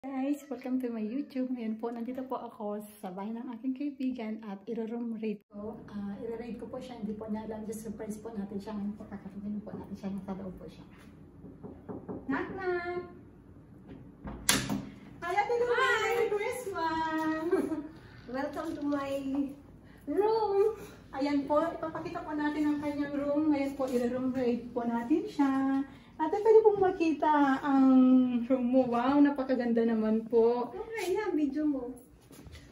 Guys, welcome to my YouTube. Ngayon po, nandito po ako sa bahay ng aking kaibigan at i-room rate ko. I-rate ko po siya, hindi po niya alam. Just surprise po natin siya. Ngayon po, kakatungin po natin siya. Nasa loob po siya. Knock, knock! Hi, Ate Lulu! Merry Christmas! Welcome to my room! Ayan po, ipapakita po natin ang kanyang room. Ngayon po, i-room rate po natin siya. Ate, pwede pong makita ang room mo. Wow, napakaganda naman po. Okay, yan, video mo.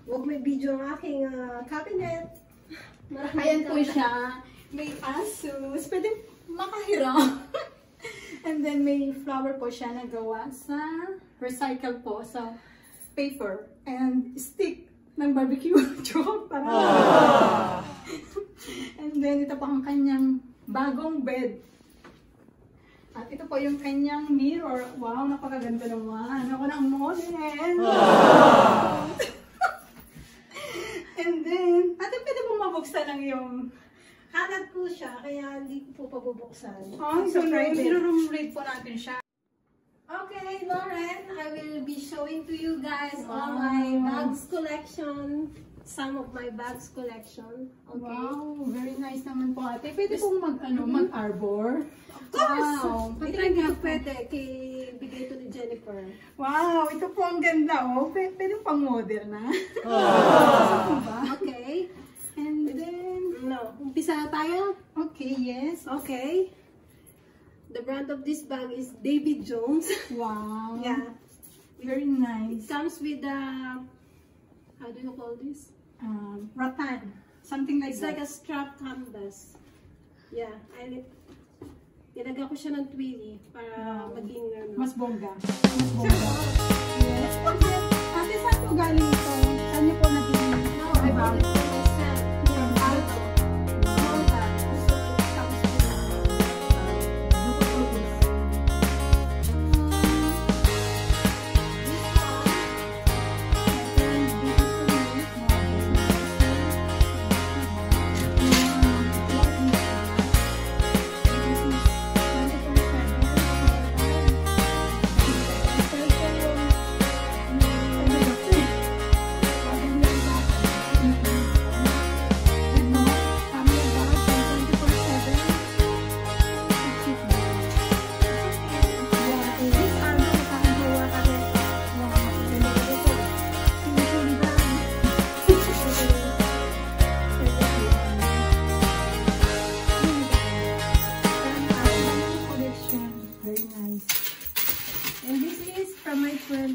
Huwag may video ang aking cabinet. Ayan po siya. May asus. Pwede makahiram. And then may flower po siya na gawa sa recycle po. Sa paper. And stick ng barbecue. Joke. And then ito po ang kanyang bagong bed. At ito po yung kanyang mirror. Wow, napakaganda naman. Ako na ang model. And then, ate, pwede pong mabuksan ang iyong... Hanap ko siya, kaya hindi ko po pabubuksan. Oh, so i-room rate po natin siya. Okay, Lauren, I will be showing to you guys all my bags collection. Some of my bags collection. Okay. Wow, very nice naman po ate. Pwede pong mag-arbor. Of course! Wow, Ito hindi ko pwede, bigay ito ni Jennifer. Wow, ito po ang ganda oh. Pwede pang model na. Okay. And then, umpisa na tayo? okay, yes. Okay. The brand of this bag is David Jones. Wow. Yeah. Very nice. It comes with how do you call this? Rattan. Something like It's that. like a strap canvas. Yeah. Nilagyan ko siya ng twilly para maging Mas bongga. Mas bongga. Yes. Ate, saan po galing ito? Saan niyo po naging? No, I bought it for myself. From Aldo. Small bag. So it comes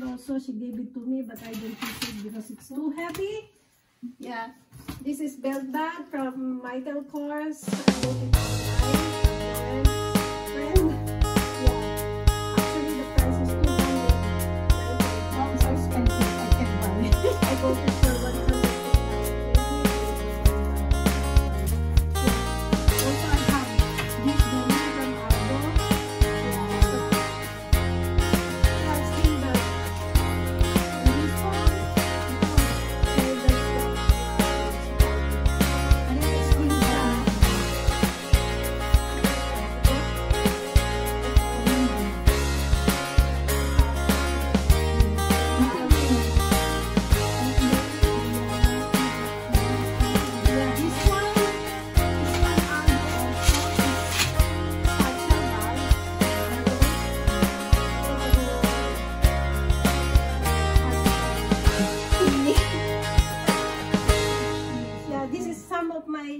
also, she gave it to me, but I don't use it because it's too heavy. Yeah, this is belt bag from Michael Kors. I bought it online. Friend. Yeah, actually the price is 200. Oh, so expensive. I can't buy it. I bought it for 100. Also, I have this denim from Aldo.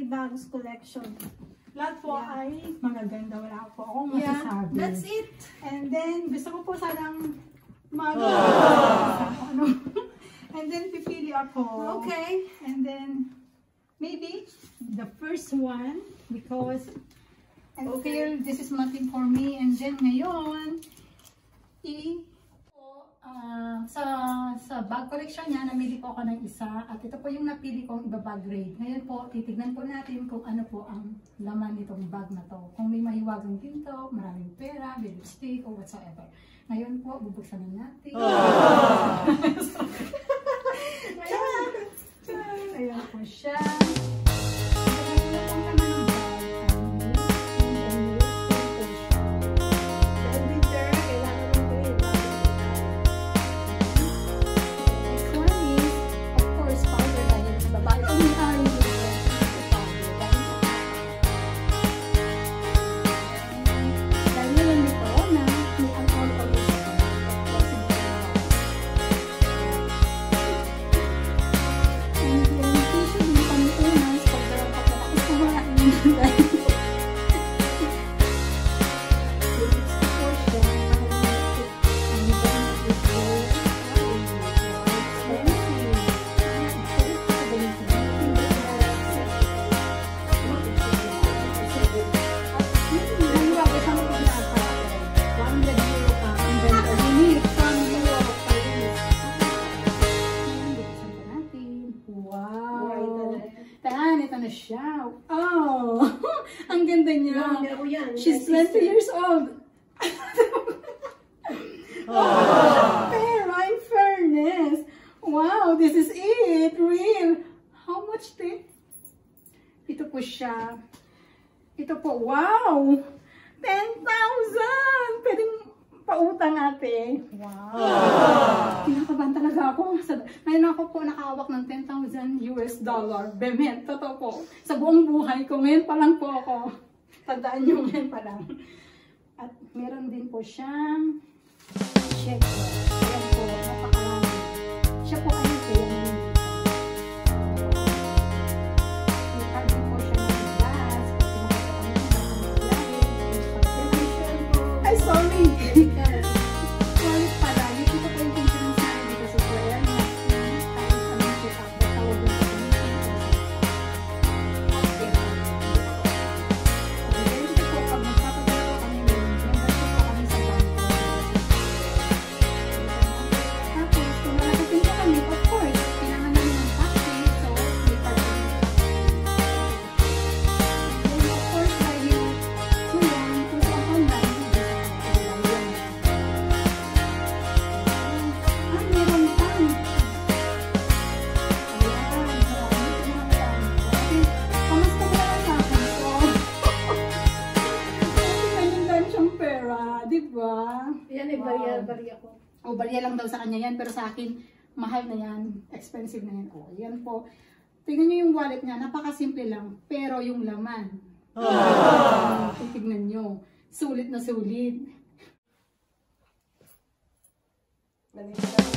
Bags collection. Lahat po ay magaganda. Wala po akong masasabi. That's it. And then, gusto ko po sanang and then, pipili ako. Okay. And then, maybe, the first one, because I feel this is nothing for me. And then, ngayon, sa bag collection niya, namili po ako ng isa. At ito po yung napili kong ibabag grade. Ngayon po, titignan po natin kung ano po ang laman nitong bag na to. Kung may mahiwagang ginto, maraming pera, lipstick, or whatsoever. Ngayon po, bubuksan na natin. Ayan po siya. na siya. Oh, ang ganda niya. Meron ko yan. She's 20 years old. Pero in fairness, wow, this is it. Real. How much this? Ito po siya. Ito po, wow! 10,000! Pwedeng pautang ate. Wow! Kinakabahan talaga ako. Ngayon ako po nakahawak ng 10,000 US dollar. Bemet, totoo po. Sa buong buhay ko, ngayon pa lang po ako. Tandaan nyo, ngayon pa lang. At meron din po siyang check. Ayan po, napakarami. Siya po ay payment. Ay, sorry. Sorry pala. Ito po yung insurance na dito sa prayer. Tapos kami check up. Tawag mo sa dito po, pag magpapadala po kami, membership po kami sa banko. Tapos, kung malakasin po kami, of course, kailangan namin ng taxi. So, may parang. Then, of course, dahil ngayon, kung saan online, meron pang. Ayan, marami po mga dami. Kamusta mo naman sa akin ko? Ganyan siyang pera, di ba? Yan ay barya ko. O, barya lang daw sa kanya yan, pero sa akin, mahal na yan, expensive na yan. O, yan po. Tingnan nyo yung wallet niya, napakasimple lang, pero yung laman. Tingnan nyo, sulit na sulit. Manila.